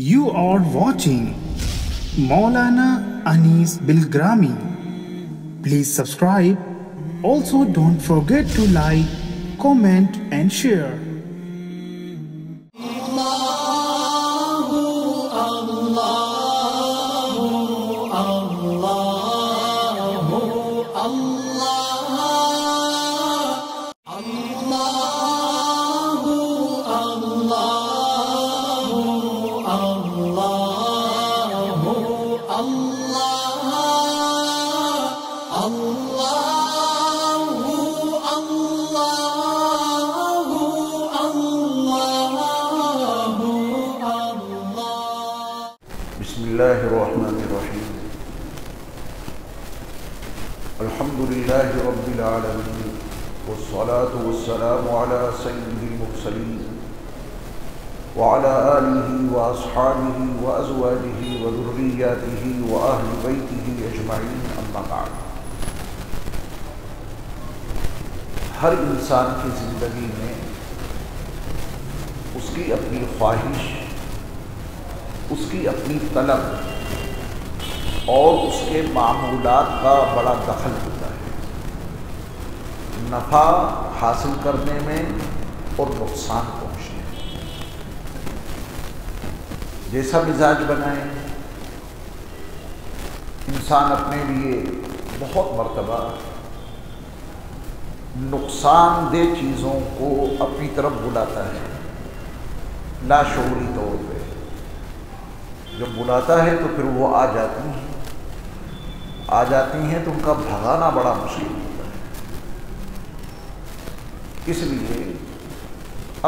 You are watching Maulana Anis Bilgrami. Please subscribe. Also don't forget to like, comment and share. بسم الله الرحمن الرحيم. الحمد لله رب العالمين والصلاة والسلام على سيد المرسلين وعلى آله وأصحابه وأزواجه وذرياته وأهل بيته أجمعين أما بعد. ہر انسان کی زندگی میں اس کی اپنی خواہش، اس کی اپنی طلب اور اس کے معمولات کا بڑا دخل ہوتا ہے، نفع حاصل کرنے میں اور نقصان پہنچنے میں. جیسا مزاج بنائے، انسان اپنے لیے بہت مرتبہ نقصان دہ چیزوں کو اپنی طرف بلاتا ہے لاشعوری طور پہ. جب بلاتا ہے تو پھر وہ آ جاتی ہیں تو ان کا بھگانا بڑا مشکل ہوتا ہے. اس لیے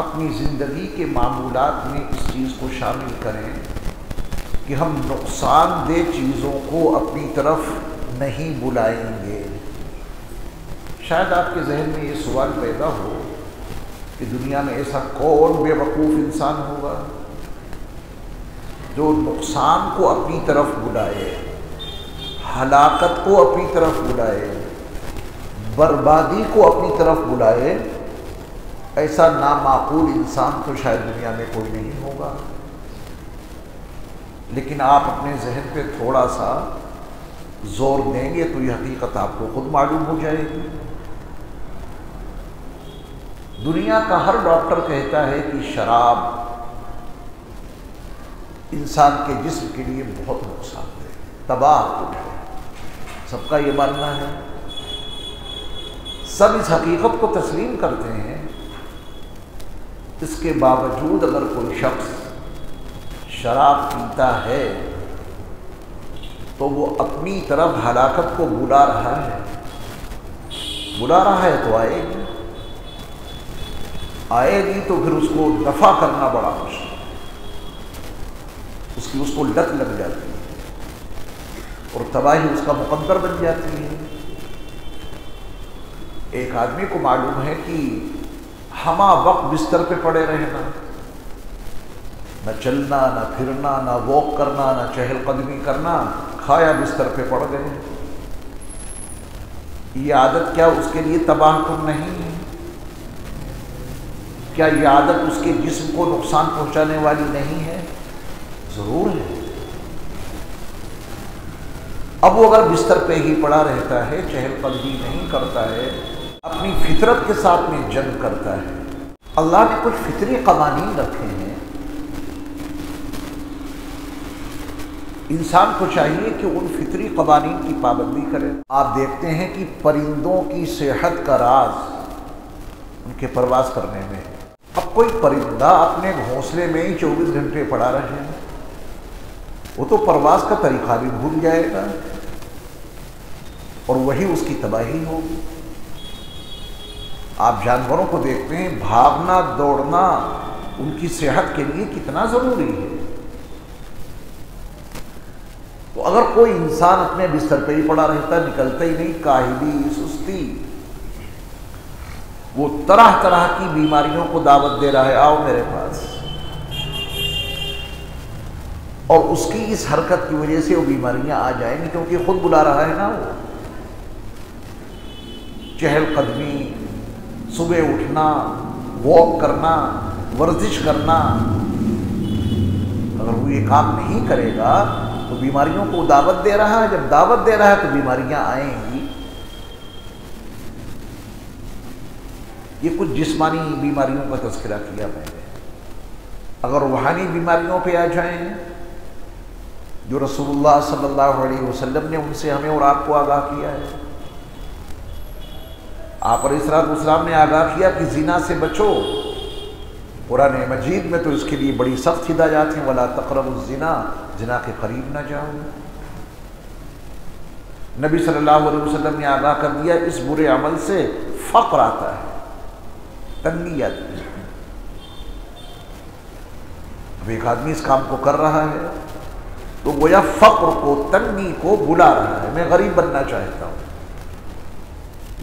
اپنی زندگی کے معمولات میں اس چیز کو شامل کریں کہ ہم نقصان دہ چیزوں کو اپنی طرف نہیں بلائیں گے. شاید آپ کے ذہن میں یہ سوال پیدا ہو کہ دنیا میں ایسا کون بے وقوف انسان ہوگا جو نقصان کو اپنی طرف بلائے، ہلاکت کو اپنی طرف بلائے، بربادی کو اپنی طرف بلائے. ایسا نامعقول انسان تو شاید دنیا میں کوئی نہیں ہوگا. لیکن آپ اپنے ذہن پہ تھوڑا سا زور دیں گے تو یہ حقیقت آپ کو خود معلوم ہو جائے گی. دنیا کا ہر ڈاکٹر کہتا ہے کہ شراب انسان کے جسم کے لیے بہت نقصان ہے، تباہ کن ہے. سب کا یہ ماننا ہے، سب اس حقیقت کو تسلیم کرتے ہیں. اس کے باوجود اگر کوئی شخص شراب پیتا ہے تو وہ اپنی طرف ہلاکت کو بلا رہا ہے تو آئے گی تو پھر اس کو دفع کرنا بڑا مشکل، اس کو لت لگ جاتی ہے اور تباہی اس کا مقدر بن جاتی ہے. ایک آدمی کو معلوم ہے کہ ہمہ وقت بستر پہ پڑے رہنا، نہ چلنا، نہ پھرنا، نہ واک کرنا، نہ چہل قدمی کرنا، کھایا بستر پہ پڑ گئے. یہ عادت کیا اس کے لیے تباہ کن نہیں ہے؟ کیا یہ عادت اس کے جسم کو نقصان پہنچانے والی نہیں ہے؟ ضرور ہے. اب وہ اگر بستر پہ ہی پڑا رہتا ہے، چہل قدمی نہیں کرتا ہے، اپنی فطرت کے ساتھ میں جنگ کرتا ہے. اللہ نے کچھ فطری قوانین رکھے ہیں، انسان کو چاہیے کہ ان فطری قوانین کی پابندی کرے. آپ دیکھتے ہیں کہ پرندوں کی صحت کا راز ان کے پرواز کرنے میں. اب کوئی پرندہ اپنے گھونسلے میں ہی 24 گھنٹے پڑا رہے، وہ تو پرواز کا طریقہ بھی بھول جائے گا اور وہی اس کی تباہی ہوگی. آپ جانوروں کو دیکھتے ہیں، بھاگنا دوڑنا ان کی صحت کے لیے کتنا ضروری ہے. تو اگر کوئی انسان اپنے بستر پہ ہی پڑا رہتا، نکلتا ہی نہیں، کاہلی، سستی، وہ طرح طرح کی بیماریوں کو دعوت دے رہا ہے، آؤ میرے پاس. اور اس کی اس حرکت کی وجہ سے وہ بیماریاں آ جائیں گی، کیونکہ خود بلا رہا ہے نا. وہ چہل قدمی، صبح اٹھنا، واک کرنا، ورزش کرنا، اگر وہ یہ کام نہیں کرے گا تو بیماریوں کو دعوت دے رہا ہے، جب دعوت دے رہا ہے تو بیماریاں آئیں گی۔ یہ کچھ جسمانی بیماریوں کا تذکرہ کیا میں نے، اگر روحانی بیماریوں پہ آ جائیں جو رسول اللہ صلی اللہ علیہ وسلم نے ان سے ہمیں اور آپ کو آگاہ کیا ہے، آپ علیہ السلام نے آگاہ کیا کہ زنا سے بچو، قرآن مجید میں تو اس کے لیے بڑی سخت ہدایات ہیں، وَلَا تَقْرَبُوا الزِّنَا، زنا کے قریب نہ جاؤ۔ نبی صلی اللہ علیہ وسلم نے آگاہ کر دیا اس برے عمل سے فقر آتا ہے، تنگی آتی ہے۔ اب ایک آدمی اس کام کو کر رہا ہے تو گویا فقر کو، تنگی کو بلا رہا ہے، میں غریب بننا چاہتا ہوں،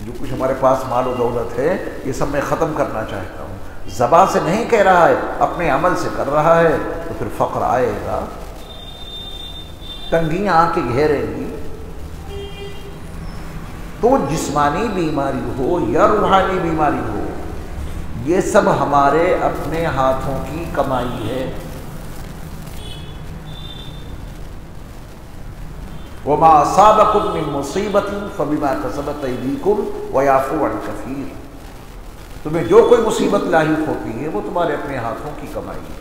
جو کچھ ہمارے پاس مال و دولت ہے یہ سب میں ختم کرنا چاہتا ہوں۔ زبان سے نہیں کہہ رہا ہے، اپنے عمل سے کر رہا ہے، تو پھر فقر آئے گا، تنگیاں آ کے گھیریں گی۔ تو جسمانی بیماری ہو یا روحانی بیماری ہو، یہ سب ہمارے اپنے ہاتھوں کی کمائی ہے۔ وَمَا أَصَابَكُم مِّن مُّصِيبَةٍ فَبِمَا كَسَبَتْ أَيْدِيكُمْ وَيَعْفُو عَن كَثِيرٍ۔ تمہیں جو کوئی مصیبت لاحق ہوتی ہے وہ تمہارے اپنے ہاتھوں کی کمائی ہے،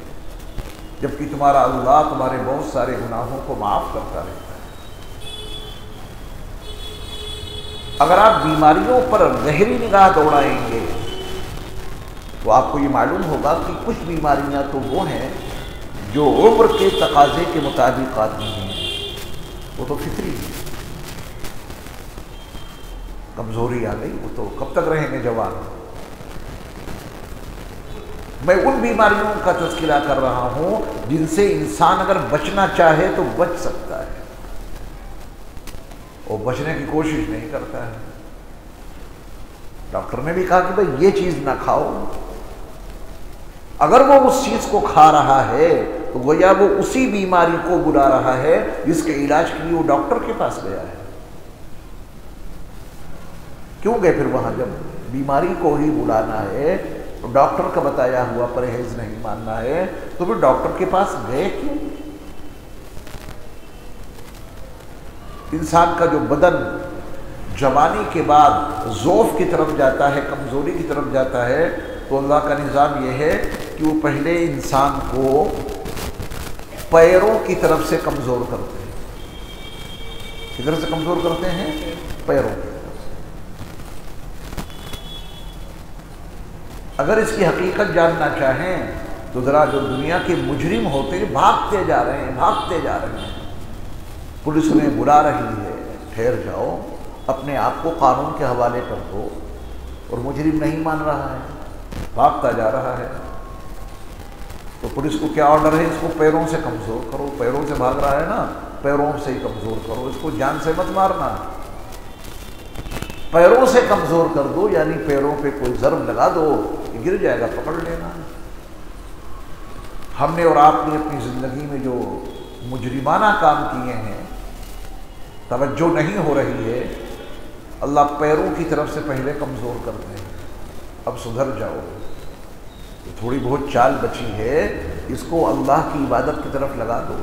جبکہ تمہارا اللہ تمہارے بہت سارے گناہوں کو معاف کرتا رہتا ہے۔ اگر آپ بیماریوں پر گہری نگاہ دوڑائیں گے تو آپ کو یہ معلوم ہوگا کہ کچھ بیماریاں تو وہ ہیں جو عمر کے تقاضے کے مطابق آتی ہیں، وہ تو فطری ہے۔ کمزوری آ گئی، وہ تو کب تک رہیں گے جوان؟ میں ان بیماریوں کا تذکرہ کر رہا ہوں جن سے انسان اگر بچنا چاہے تو بچ سکتا ہے، اور بچنے کی کوشش نہیں کرتا ہے۔ ڈاکٹر نے بھی کہا کہ بھئی یہ چیز نہ کھاؤ، اگر وہ اس چیز کو کھا رہا ہے تو گویا وہ اسی بیماری کو بلا رہا ہے جس کے علاج کے لیے وہ ڈاکٹر کے پاس گیا ہے۔ کیوں گئے پھر وہاں؟ جب بیماری کو ہی بلانا ہے، ڈاکٹر کا بتایا ہوا پرہیز نہیں ماننا ہے، تو پھر ڈاکٹر کے پاس گئے کیوں؟ انسان کا جو بدن جوانی کے بعد ضعف کی طرف جاتا ہے، کمزوری کی طرف جاتا ہے، تو اللہ کا نظام یہ ہے کہ وہ پہلے انسان کو پیروں کی طرف سے کمزور کرتے ہیں۔ کدھر سے کمزور کرتے ہیں؟ پیروں کی طرف سے۔ اگر اس کی حقیقت جاننا چاہیں تو ذرا جو دنیا کے مجرم ہوتے ہیں بھاگتے جا رہے ہیں، بھاگتے جا رہے ہیں، پولیس انہیں بلا رہی ہے، ٹھہر جاؤ، اپنے آپ کو قانون کے حوالے کر دو، اور مجرم نہیں مان رہا ہے، بھاگتا جا رہا ہے، تو پولیس کو کیا آرڈر ہے؟ اس کو پیروں سے کمزور کرو، پیروں سے بھاگ رہا ہے نا، پیروں سے ہی کمزور کرو، اس کو جان سے مت مارنا، پیروں سے کمزور کر دو، یعنی پیروں پہ کوئی ضرب لگا دو، گر جائے گا، پکڑ لینا۔ ہم نے اور آپ نے اپنی زندگی میں جو مجرمانہ کام کیے ہیں، توجہ نہیں ہو رہی ہے، اللہ پیروں کی طرف سے پہلے کمزور کرتے ہیں، اب سدھر جاؤ، تھوڑی بہت چال بچی ہے، اس کو اللہ کی عبادت کی طرف لگا دو۔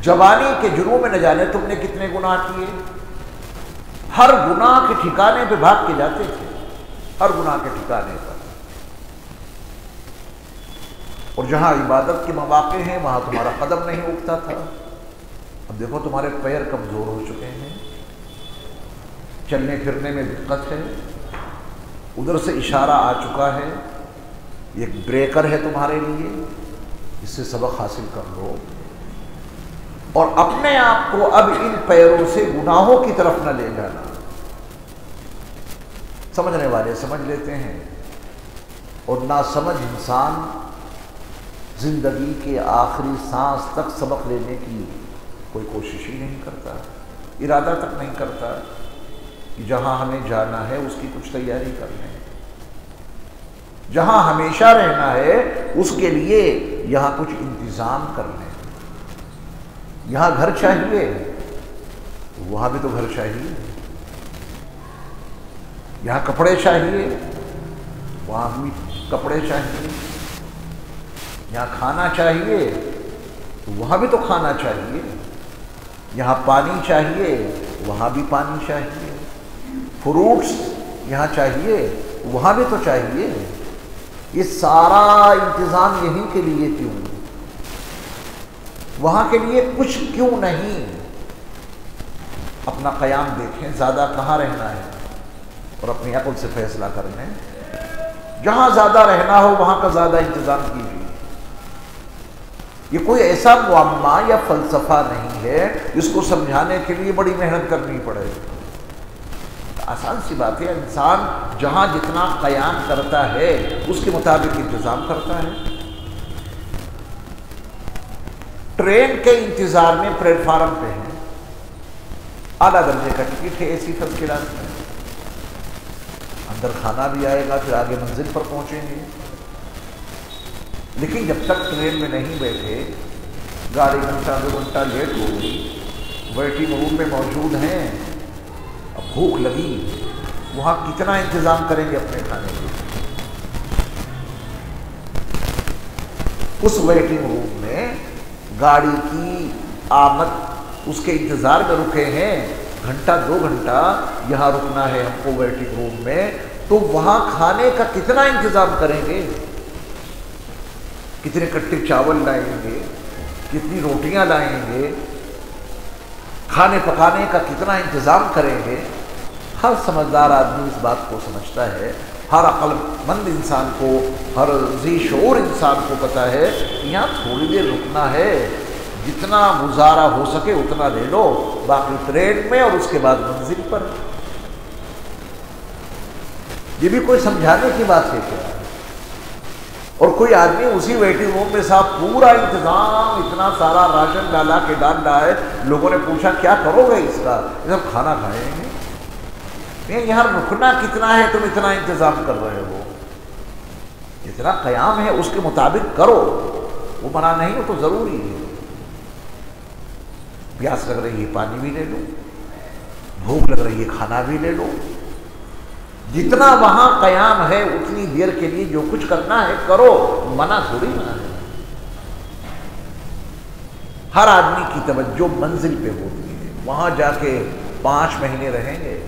جوانی کے جنوں میں نہ جانے تم نے کتنے گناہ کیے، ہر گناہ کے ٹھکانے پہ بھاگ کے جاتے تھے، ہر گناہ کے ٹھکانے پر، اور جہاں عبادت کے مواقع ہیں وہاں تمہارا قدم نہیں اٹھتا تھا۔ اب دیکھو تمہارے پیر کمزور ہو چکے ہیں، چلنے پھرنے میں دقت ہے، ادھر سے اشارہ آ چکا ہے، یہ ایک بریکر ہے تمہارے لیے، اس سے سبق حاصل کر لو، اور اپنے آپ کو اب ان پیروں سے گناہوں کی طرف نہ لے جانا۔ سمجھنے والے سمجھ لیتے ہیں، اور ناسمجھ انسان زندگی کے آخری سانس تک سبق لینے کی کوئی کوشش ہی نہیں کرتا، ارادہ تک نہیں کرتا کہ جہاں ہمیں جانا ہے اس کی کچھ تیاری کر لیں، جہاں ہمیشہ رہنا ہے اس کے لیے یہاں کچھ انتظام کر لیں۔ یہاں گھر چاہیے، وہاں بھی تو گھر چاہیے، یہاں کپڑے چاہیے، وہاں بھی کپڑے چاہیے، یہاں کھانا چاہیے تو وہاں بھی تو کھانا چاہیے، یہاں پانی چاہیے وہاں بھی پانی چاہیے، فروٹس یہاں چاہیے وہاں بھی تو چاہیے۔ یہ سارا انتظام یہیں کے لیے کیوں؟ وہاں کے لیے کچھ کیوں نہیں؟ اپنا قیام دیکھیں، زیادہ کہاں رہنا ہے، اور اپنی عقل سے فیصلہ کر لیں۔ جہاں زیادہ رہنا ہو وہاں کا زیادہ انتظام کیجیے۔ یہ کوئی ایسا معمہ یا فلسفہ نہیں ہے جس کو سمجھانے کے لیے بڑی محنت کرنی پڑے۔ آسان سی بات ہے، انسان جہاں جتنا قیام کرتا ہے اس کے مطابق انتظام کرتا ہے۔ ٹرین کے انتظار میں پلیٹ فارم پہ ہیں، اعلیٰ درجے کا ٹکٹ ہے، اے سی فرسٹ کلاس میں، اندر کھانا بھی آئے گا، پھر آگے منزل پر پہنچیں گے۔ لیکن جب تک ٹرین میں نہیں بیٹھے، گاڑی گھنٹہ 2 گھنٹہ لیٹ ہو گئی، ویٹنگ روم میں موجود ہیں، اب بھوک لگی، وہاں کتنا انتظام کریں گے اپنے کھانے کے؟ اس ویٹنگ روم میں گاڑی کی آمد اس کے انتظار میں رکے ہیں، گھنٹہ 2 گھنٹہ یہاں رکنا ہے ہم کو ویٹنگ روم میں، تو وہاں کھانے کا کتنا انتظام کریں گے؟ کتنے کٹے چاول لائیں گے، کتنی روٹیاں لائیں گے، کھانے پکانے کا کتنا انتظام کریں گے؟ ہر سمجھدار آدمی اس بات کو سمجھتا ہے، ہر عقل مند انسان کو، ہر ذی شعور انسان کو پتہ ہے کہ یہاں تھوڑی دیر رکنا ہے، جتنا گزارا ہو سکے اتنا لے لو، باقی ٹرین میں اور اس کے بعد منزل پر۔ یہ بھی کوئی سمجھانے کی بات ہے کیا؟ اور کوئی آدمی اسی ویٹنگ روم میں صاحب پورا انتظام، اتنا سارا راشن ڈالا کے ڈال رہا ہے، لوگوں نے پوچھا کیا کرو گے اس کا؟ یہ سب کھانا کھائیں گے۔ یہاں رکنا کتنا ہے، تم اتنا انتظام کر رہے ہو، جتنا قیام ہے اس کے مطابق کرو، وہ منع نہیں ہو تو ضروری ہے۔ پیاس لگ رہی ہے پانی بھی لے لو، بھوک لگ رہی ہے کھانا بھی لے لو، جتنا وہاں قیام ہے اتنی دیر کے لیے جو کچھ کرنا ہے کرو، منع تھوڑی نہ ہے۔ ہر آدمی کی توجہ منزل پہ ہوتی ہے، وہاں جا کے 5 مہینے رہیں گے،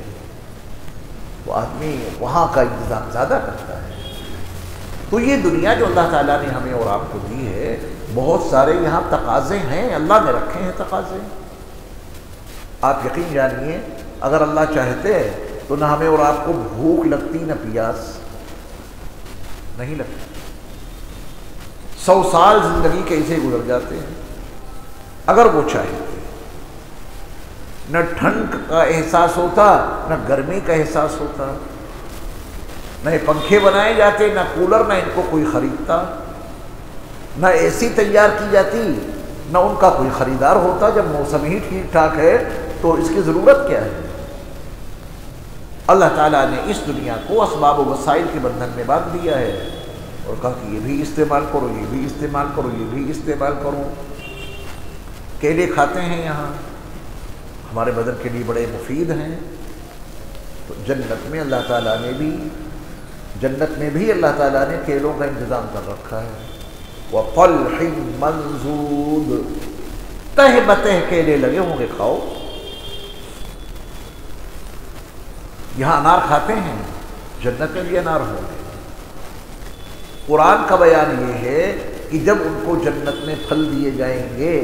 وہ آدمی وہاں کا انتظام زیادہ کرتا ہے۔ تو یہ دنیا جو اللہ تعالیٰ نے ہمیں اور آپ کو دی ہے، بہت سارے یہاں تقاضے ہیں، اللہ نے رکھے ہیں تقاضے۔ آپ یقین جانیے اگر اللہ چاہتے تو نہ ہمیں اور آپ کو بھوک لگتی نہ پیاس، نہیں لگتی۔ 100 سال زندگی کے ایسے گزر جاتے ہیں اگر وہ چاہتے۔ نہ ٹھنڈ کا احساس ہوتا، نہ گرمی کا احساس ہوتا، نہ پنکھے بنائے جاتے، نہ کولر، نہ ان کو کوئی خریدتا، نہ اے سی تیار کی جاتی، نہ ان کا کوئی خریدار ہوتا۔ جب موسم ہی ٹھیک ٹھاک ہے تو اس کی ضرورت کیا ہے؟ اللہ تعالیٰ نے اس دنیا کو اسباب و وسائل کے بندھن میں باندھ دیا ہے اور کہا کہ یہ بھی استعمال کرو، یہ بھی استعمال کرو، یہ بھی استعمال کرو۔ کیلے کھاتے ہیں یہاں، ہمارے بدن کے لیے بڑے مفید ہیں۔ تو جنت میں اللہ تعالیٰ نے کیلوں کا انتظام کر رکھا ہے۔ وَطَلْحٍ مَّنْضُودٍ، تہ بتہ کیلے لگے ہوں گے، کھاؤ۔ یہاں انار کھاتے ہیں، جنت میں بھی انار ہوں گے۔ قرآن کا بیان یہ ہے کہ جب ان کو جنت میں پھل دیے جائیں گے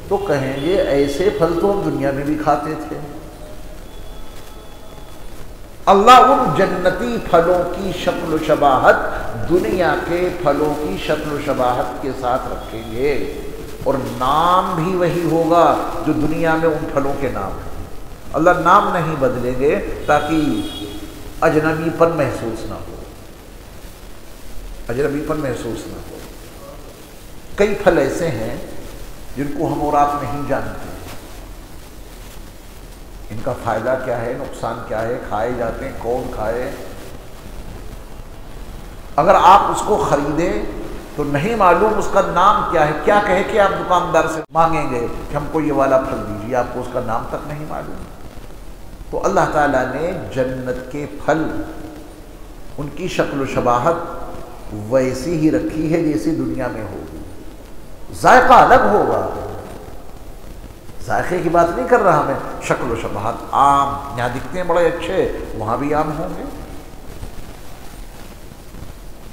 تو کہیں گے ایسے پھل تو ہم دنیا میں بھی کھاتے تھے۔ اللہ ان جنتی پھلوں کی شکل و شباہت دنیا کے پھلوں کی شکل و شباہت کے ساتھ رکھیں گے، اور نام بھی وہی ہوگا جو دنیا میں ان پھلوں کے نام ہیں۔ اللہ نام نہیں بدلیں گے تاکہ اجنبی پن محسوس نہ ہو، اجنبی پن محسوس نہ ہو۔ کئی پھل ایسے ہیں جن کو ہم اور آپ نہیں جانتے، ان کا فائدہ کیا ہے، نقصان کیا ہے، کھائے جاتے ہیں، کون کھائے۔ اگر آپ اس کو خریدیں تو نہیں معلوم اس کا نام کیا ہے، کیا کہے کہ آپ دکاندار سے مانگیں گے کہ ہم کو یہ والا پھل دیجیے، آپ کو اس کا نام تک نہیں معلوم۔ تو اللہ تعالیٰ نے جنت کے پھل، ان کی شکل و شباہت ویسی ہی رکھی ہے جیسی دنیا میں ہوگی۔ ذائقہ الگ ہوگا. ذائقے کی بات نہیں کر رہا میں، شکل و شباہت آم یہاں دکھتے ہیں بڑے اچھے، وہاں بھی آم ہوں گے.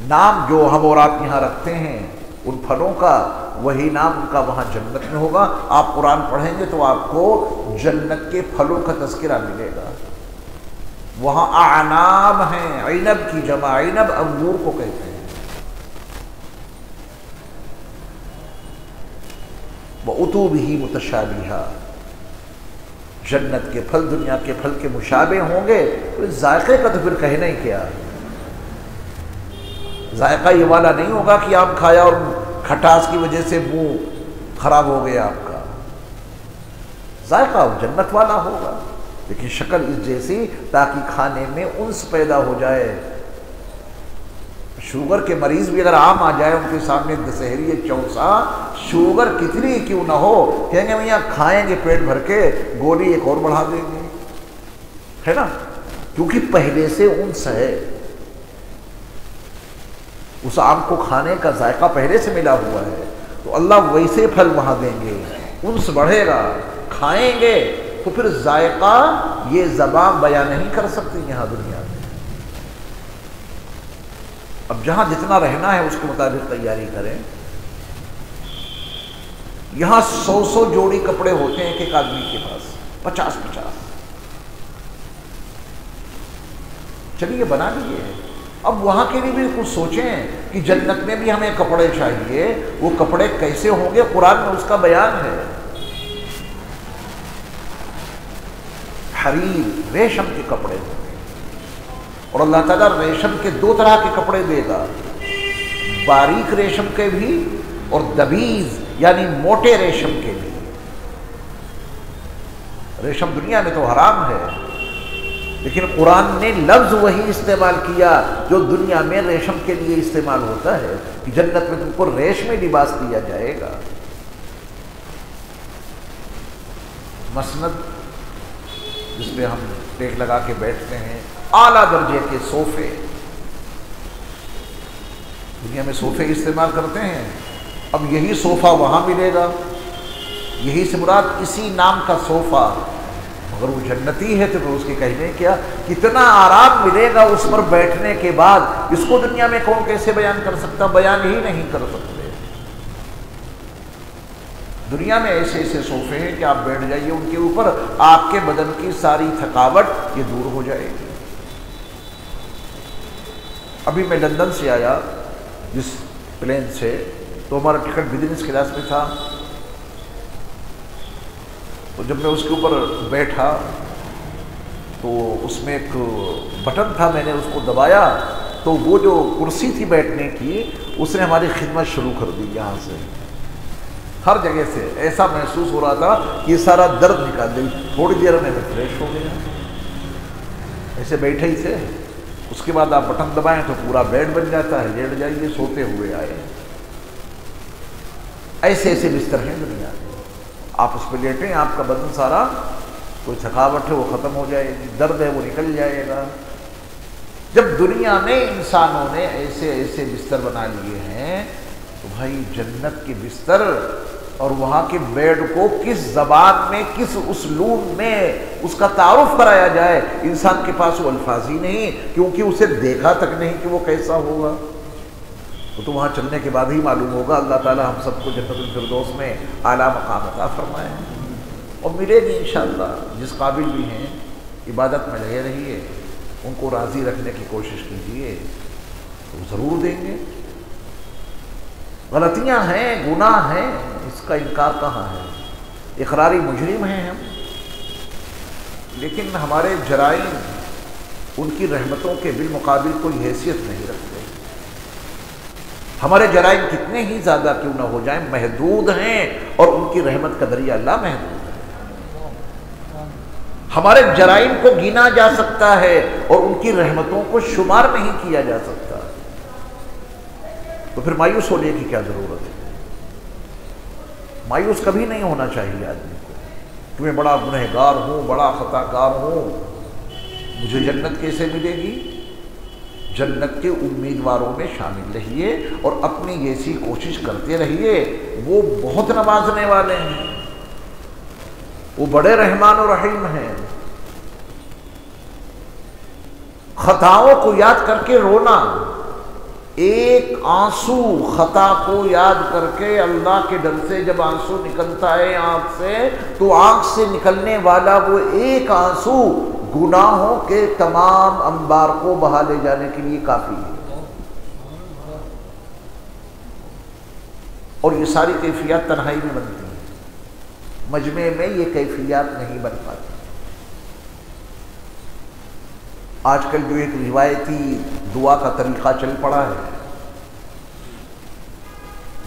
نام جو ہم اور آپ یہاں رکھتے ہیں ان پھلوں کا، وہی نام ان کا وہاں جنت میں ہوگا. آپ قرآن پڑھیں گے تو آپ کو جنت کے پھلوں کا تذکرہ ملے گا. وہاں اعناب ہیں، عنب کی جمع، عنب انگور کو کہتے ہیں. وَأُتُوا بِهِ مُتَشَابِهًا، جنت کے پھل دنیا کے پھل کے مشابہ ہوں گے. تو ذائقے کا تو پھر کہنا ہی کیا. ذائقہ یہ والا نہیں ہوگا کہ آم کھایا اور کھٹاس کی وجہ سے منہ خراب ہو گیا آپ کا. ذائقہ جنت والا ہوگا، لیکن شکل اس جیسی تاکہ کھانے میں انس پیدا ہو جائے. شوگر کے مریض بھی اگر آم آ جائے ان کے سامنے دسہری چوسا، شوگر کتنی کیوں نہ ہو، کہیں گے بھیا کھائیں گے پیٹ بھر کے، گولی ایک اور بڑھا دیں گے، ہے نا، کیونکہ پہلے سے انس ہے. اس آم کو کھانے کا ذائقہ پہلے سے ملا ہوا ہے. تو اللہ ویسے پھل وہاں دیں گے، انس بڑھے گا، کھائیں گے تو پھر ذائقہ یہ زبان بیان نہیں کر سکتی یہاں دنیا میں. اب جہاں جتنا رہنا ہے اس کے مطابق تیاری کریں. یہاں 100 جوڑی کپڑے ہوتے ہیں ایک آدمی کے پاس، 50. چلیے بنا لیجیے. اب وہاں کے لیے بھی کچھ سوچیں کہ جنت میں بھی ہمیں کپڑے چاہیے. وہ کپڑے کیسے ہوں گے؟ قرآن میں اس کا بیان ہے. حریر، ریشم کے کپڑے ہوں گے. اور اللہ تعالیٰ ریشم کے 2 طرح کے کپڑے دے گا، باریک ریشم کے بھی اور دبیز یعنی موٹے ریشم کے بھی. ریشم دنیا میں تو حرام ہے، لیکن قرآن نے لفظ وہی استعمال کیا جو دنیا میں ریشم کے لیے استعمال ہوتا ہے کہ جنت میں تم کو ریشمی لباس دیا جائے گا. مسند جس پہ ہم ٹیک لگا کے بیٹھتے ہیں، اعلیٰ درجے کے صوفے. دنیا میں صوفے استعمال کرتے ہیں، اب یہی صوفہ وہاں ملے گا. یہی سے مراد اسی نام کا صوفہ. اگر وہ جنتی ہے تو اس کے کہنے کیا، کتنا آرام ملے گا اس پر بیٹھنے کے بعد. اس کو دنیا میں کون کیسے بیان کر سکتا؟ بیان ہی نہیں کر سکتے. دنیا میں ایسے ایسے صوفے ہیں کہ آپ بیٹھ جائیے ان کے اوپر، آپ کے بدن کی ساری تھکاوٹ یہ دور ہو جائے گی. ابھی میں لندن سے آیا جس پلین سے، تو ہمارا ٹکٹ بزنس کلاس میں تھا. تو جب میں اس کے اوپر بیٹھا تو اس میں ایک بٹن تھا، میں نے اس کو دبایا تو وہ جو کرسی تھی بیٹھنے کی اس نے ہماری خدمت شروع کر دی. یہاں سے ہر جگہ سے ایسا محسوس ہو رہا تھا کہ یہ سارا درد نکال دے. تھوڑی دیر میں فریش ہو گیا، ایسے بیٹھے ہی تھے. اس کے بعد آپ بٹن دبائیں تو پورا بیڈ بن جاتا ہے، لیٹ جائیے، سوتے ہوئے آئے. ایسے ایسے بستر ہیں دنیا میں. آپ اس پہ لیٹیں، آپ کا بدن سارا، کوئی تھکاوٹ ہے وہ ختم ہو جائے گی، درد ہے وہ نکل جائے گا. جب دنیا میں انسانوں نے ایسے ایسے بستر بنا لیے ہیں تو بھائی جنت کے بستر اور وہاں کے بیڈ کو کس زبان میں، کس اسلوب میں اس کا تعارف کرایا جائے. انسان کے پاس وہ الفاظ ہی نہیں، کیونکہ اسے دیکھا تک نہیں کہ وہ کیسا ہوگا. وہ تو وہاں چلنے کے بعد ہی معلوم ہوگا. اللہ تعالیٰ ہم سب کو جنت الفردوس میں اعلیٰ مقام عطا فرمائے، اور ملے گی انشاءاللہ. جس قابل بھی ہیں عبادت میں لگے رہیے، ان کو راضی رکھنے کی کوشش کیجیے تو ضرور دیں گے. غلطیاں ہیں، گناہ ہیں، اس کا انکار کہاں ہے. اقراری مجرم ہیں ہم، لیکن ہمارے جرائم ان کی رحمتوں کے بالمقابل کوئی حیثیت نہیں رکھتے. ہمارے جرائم کتنے ہی زیادہ کیوں نہ ہو جائیں محدود ہیں، اور ان کی رحمت کا دریا اللہ محدود ہے. ہمارے جرائم کو گنا جا سکتا ہے اور ان کی رحمتوں کو شمار نہیں کیا جا سکتا. تو پھر مایوس ہونے کی کیا ضرورت ہے؟ مایوس کبھی نہیں ہونا چاہیے آدمی کو کہ میں بڑا گنہگار ہوں، بڑا خطا کار ہوں، مجھے جنت کیسے ملے گی؟ جنت کے امیدواروں میں شامل رہیے اور اپنی ایسی کوشش کرتے رہیے. وہ بہت نوازنے والے ہیں، وہ بڑے رحمان و رحیم ہیں. خطاؤں کو یاد کر کے رونا، ایک آنسو خطا کو یاد کر کے اللہ کے ڈر سے جب آنسو نکلتا ہے آنکھ سے، تو آنکھ سے نکلنے والا وہ ایک آنسو گناہوں کے تمام انبار کو بہا لے جانے کے لیے کافی ہے. اور یہ ساری کیفیات تنہائی میں بنتی ہیں، مجمع میں یہ کیفیات نہیں بن پاتی. آج کل جو ایک روایتی دعا کا طریقہ چل پڑا ہے،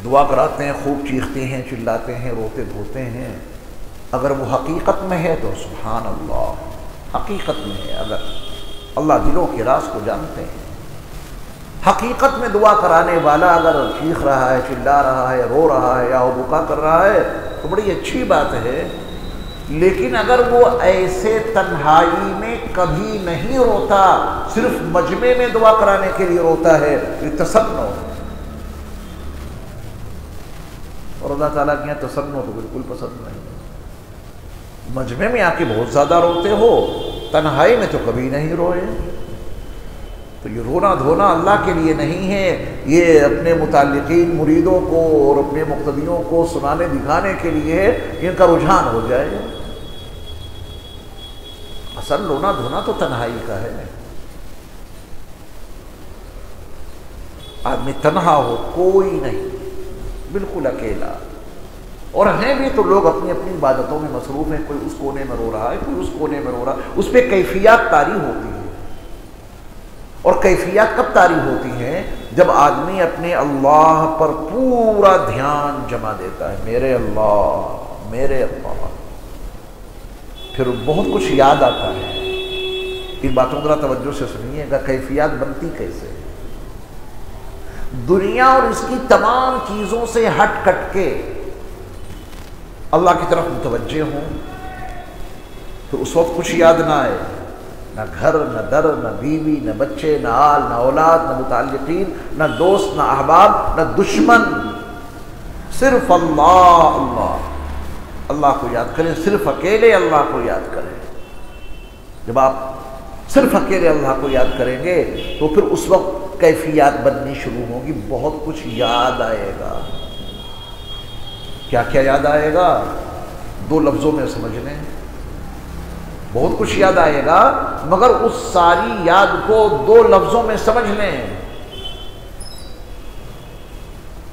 دعا کراتے ہیں، خوب چیختے ہیں، چلاتے ہیں، روتے دھوتے ہیں. اگر وہ حقیقت میں ہے تو سبحان اللہ، حقیقت میں ہے. اگر اللہ دلوں کے راز کو جانتے ہیں، حقیقت میں دعا کرانے والا اگر چیخ رہا ہے، چلا رہا ہے، رو رہا ہے یا بکا کر رہا ہے تو بڑی اچھی بات ہے. لیکن اگر وہ ایسے تنہائی میں کبھی نہیں روتا، صرف مجمع میں دعا کرانے کے لیے روتا ہے، یہ تسنع. اور اللہ تعالیٰ کے یہاں تسنع تو بالکل پسند نہیں. مجمع میں آ کے بہت زیادہ روتے ہو، تنہائی میں تو کبھی نہیں روئے. تو یہ رونا دھونا اللہ کے لیے نہیں ہے، یہ اپنے متعلقین مریدوں کو اور اپنے مقتدیوں کو سنانے دکھانے کے لیے ہے، ان کا رجحان ہو جائے. اصل رونا دھونا تو تنہائی کا ہے. آدمی تنہا ہو، کوئی نہیں، بالکل اکیلا. اور ہیں بھی تو لوگ اپنی اپنی عبادتوں میں مصروف ہیں، کوئی اس کونے میں رو رہا ہے، کوئی اس کونے میں رو رہا ہے. اس پہ کیفیات طاری ہوتی ہیں. اور کیفیات کب طاری ہوتی ہیں؟ جب آدمی اپنے اللہ پر پورا دھیان جما دیتا ہے، میرے اللہ میرے اللہ. پھر بہت کچھ یاد آتا ہے. ان باتوں ذرا توجہ سے سنیے گا. کیفیات بنتی کیسے؟ دنیا اور اس کی تمام چیزوں سے ہٹ کٹ کے اللہ کی طرف متوجہ ہوں. پھر اس وقت کچھ یاد نہ آئے، نہ گھر، نہ در، نہ بیوی، نہ بچے، نہ آل، نہ اولاد، نہ متعلقین، نہ دوست، نہ احباب، نہ دشمن. صرف اللہ اللہ اللہ کو یاد کریں. صرف اکیلے اللہ کو یاد کریں. جب آپ صرف اکیلے اللہ کو یاد کریں گے تو پھر اس وقت کیفیات بننی شروع ہوگی. بہت کچھ یاد آئے گا. کیا کیا یاد آئے گا؟ 2 لفظوں میں سمجھ لیں. بہت کچھ یاد آئے گا، مگر اس ساری یاد کو 2 لفظوں میں سمجھ لیں.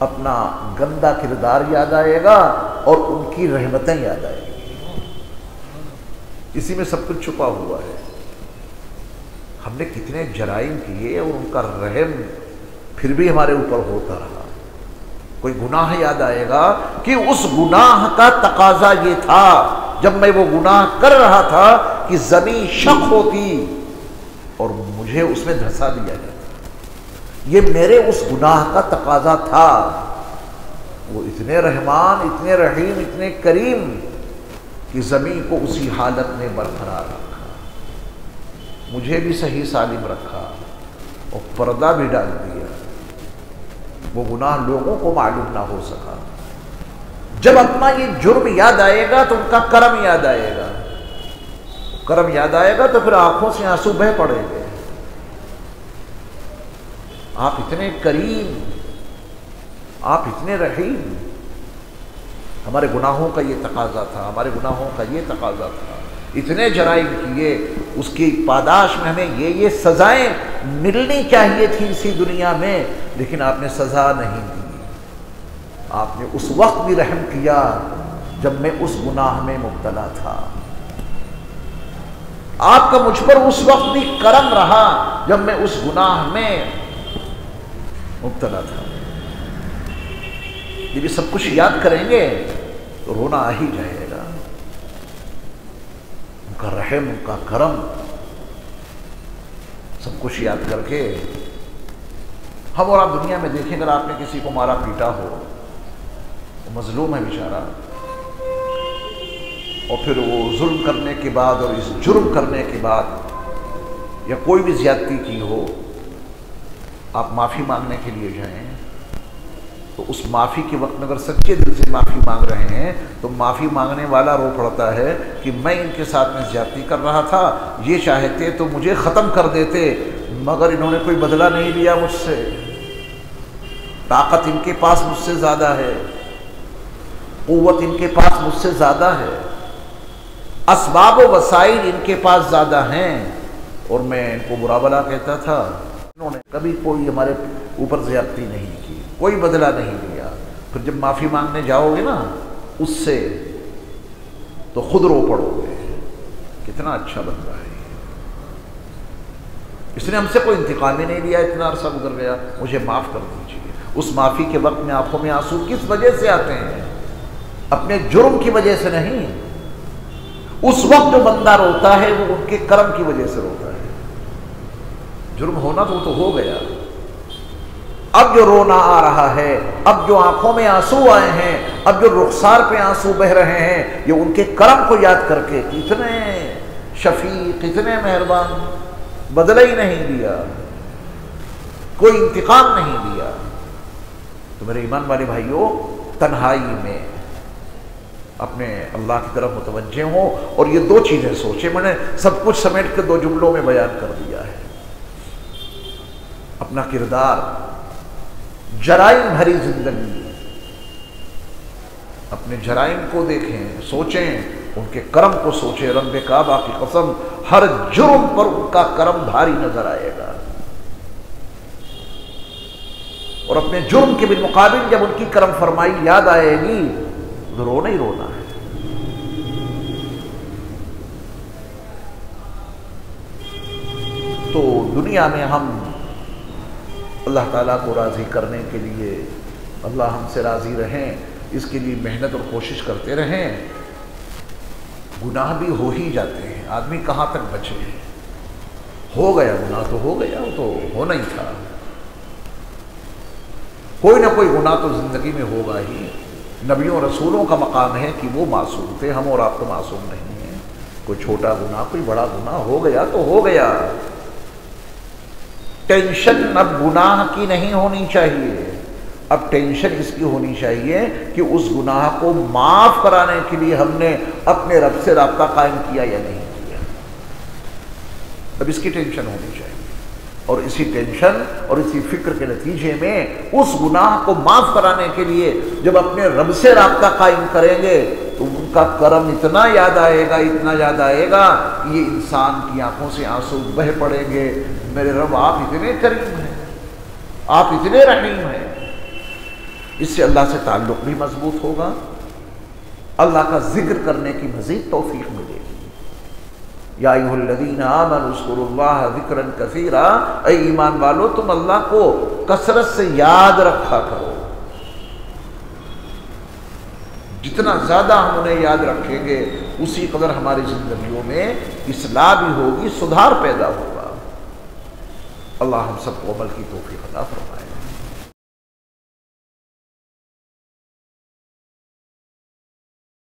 اپنا گندا کردار یاد آئے گا اور ان کی رحمتیں یاد آئے گی. اسی میں سب کچھ چھپا ہوا ہے. ہم نے کتنے جرائم کیے اور ان کا رحم پھر بھی ہمارے اوپر ہوتا رہا. کوئی گناہ یاد آئے گا کہ اس گناہ کا تقاضا یہ تھا، جب میں وہ گناہ کر رہا تھا کہ زمین شق ہوتی اور مجھے اس میں دھسا دیا جاتا. یہ میرے اس گناہ کا تقاضا تھا. وہ اتنے رحمان، اتنے رحیم، اتنے کریم کہ زمین کو اسی حالت میں برقرار رکھا، مجھے بھی صحیح سالم رکھا اور پردہ بھی ڈال دیا. وہ گناہ لوگوں کو معلوم نہ ہو سکا. جب اپنا یہ جرم یاد آئے گا تو ان کا کرم یاد آئے گا. کرم یاد آئے گا تو پھر آنکھوں سے آنسو بہہ پڑیں گے. آپ اتنے کریم، آپ اتنے رحیم. ہمارے گناہوں کا یہ تقاضا تھا، ہمارے گناہوں کا یہ تقاضا تھا. اتنے جرائم کیے، اس کی پاداش میں ہمیں یہ سزائیں ملنی چاہیے تھی اسی دنیا میں، لیکن آپ نے سزا نہیں دی. آپ نے اس وقت بھی رحم کیا جب میں اس گناہ میں مبتلا تھا. آپ کا مجھ پر اس وقت بھی کرم رہا جب میں اس گناہ میں مبتلا تھا. یہ بھی سب کچھ یاد کریں گے تو رونا آ ہی جائے گا. ان کا رحم، ان کا کرم، سب کچھ یاد کر کے ہم اور آپ دنیا میں دیکھیں. اگر آپ نے کسی کو مارا پیٹا ہو، مظلوم ہے بیچارہ، اور پھر وہ ظلم کرنے کے بعد اور اس جرم کرنے کے بعد یا کوئی بھی زیادتی کی ہو آپ معافی مانگنے کے لیے جائیں تو اس معافی کے وقت میں اگر سچے دل سے معافی مانگ رہے ہیں تو معافی مانگنے والا رو پڑتا ہے کہ میں ان کے ساتھ میں زیادتی کر رہا تھا، یہ چاہتے تو مجھے ختم کر دیتے، مگر انہوں نے کوئی بدلہ نہیں لیا مجھ سے، طاقت ان کے پاس مجھ سے زیادہ ہے، قوت ان کے پاس مجھ سے زیادہ ہے، اسباب و وسائل ان کے پاس زیادہ ہیں، اور میں ان کو برا بلا کہتا تھا، انہوں نے کبھی کوئی ہمارے اوپر زیادتی نہیں کی، کوئی بدلہ نہیں لیا۔ پھر جب معافی مانگنے جاؤ گے نا اس سے تو خود رو پڑو گے، کتنا اچھا بندہ ہے، اس نے ہم سے کوئی انتقام ہی نہیں لیا، اتنا عرصہ گزر گیا، مجھے معاف کر دیجیے۔ اس معافی کے وقت میں آنکھوں میں آنسو کس وجہ سے آتے ہیں؟ اپنے جرم کی وجہ سے نہیں، اس وقت جو بندہ روتا ہے وہ ان کے کرم کی وجہ سے روتا ہے۔ جرم ہونا تو وہ تو ہو گیا، اب جو رونا آ رہا ہے، اب جو آنکھوں میں آنسو آئے ہیں، اب جو رخسار پہ آنسو بہ رہے ہیں، یہ ان کے کرم کو یاد کر کے، اتنے شفیق، اتنے مہربان، بدلہ ہی نہیں دیا، کوئی انتقام نہیں دیا۔ تو میرے ایمان والے بھائیوں، تنہائی میں اپنے اللہ کی طرف متوجہ ہوں، اور یہ دو چیزیں سوچیں، میں نے سب کچھ سمیٹ کے 2 جملوں میں بیان کر دیا ہے۔ اپنا کردار، جرائم بھری زندگی، اپنے جرائم کو دیکھیں، سوچیں، ان کے کرم کو سوچیں، رب کعبہ کی قسم ہر جرم پر ان کا کرم بھاری نظر آئے گا، اور اپنے جرم کے بالمقابل جب ان کی کرم فرمائی یاد آئے گی تو رونا ہی رونا ہے۔ تو دنیا میں ہم اللہ تعالیٰ کو راضی کرنے کے لیے، اللہ ہم سے راضی رہیں، اس کے لیے محنت اور کوشش کرتے رہیں۔ گناہ بھی ہو ہی جاتے ہیں، آدمی کہاں تک بچے، ہو گیا گناہ تو ہو گیا، وہ تو ہونا ہی تھا، کوئی نہ کوئی گناہ تو زندگی میں ہوگا ہی۔ نبیوں رسولوں کا مقام ہے کہ وہ معصوم تھے، ہم اور آپ تو معصوم نہیں ہیں، کوئی چھوٹا گناہ، کوئی بڑا گناہ ہو گیا تو ہو گیا۔ ٹینشن اب گناہ کی نہیں ہونی چاہیے، اب ٹینشن اس کی ہونی چاہیے کہ اس گناہ کو معاف کرانے کے لیے ہم نے اپنے رب سے رابطہ قائم کیا یا نہیں کیا، اب اس کی ٹینشن ہونی چاہیے، اور اسی ٹینشن اور اسی فکر کے نتیجے میں اس گناہ کو معاف کرانے کے لیے جب اپنے رب سے رابطہ قائم کریں گے تو ان کا کرم اتنا یاد آئے گا، اتنا یاد آئے گا کہ یہ انسان کی آنکھوں سے آنسو بہہ پڑیں گے، میرے رب آپ اتنے کریم ہیں، آپ اتنے رحیم ہیں۔ اس سے اللہ سے تعلق بھی مضبوط ہوگا، اللہ کا ذکر کرنے کی مزید توفیق ملے گی۔ یا ایھا الذین آمنوا اذکروا اللہ ذکرا کثیرا، اے ایمان والو تم اللہ کو کثرت سے یاد رکھا کرو، جتنا زیادہ ہم انہیں یاد رکھیں گے اسی قدر ہماری زندگیوں میں اصلاح بھی ہوگی، سدھار پیدا ہوگا۔ اللہ ہم سب کو عمل کی توفیق عطا فرمائے۔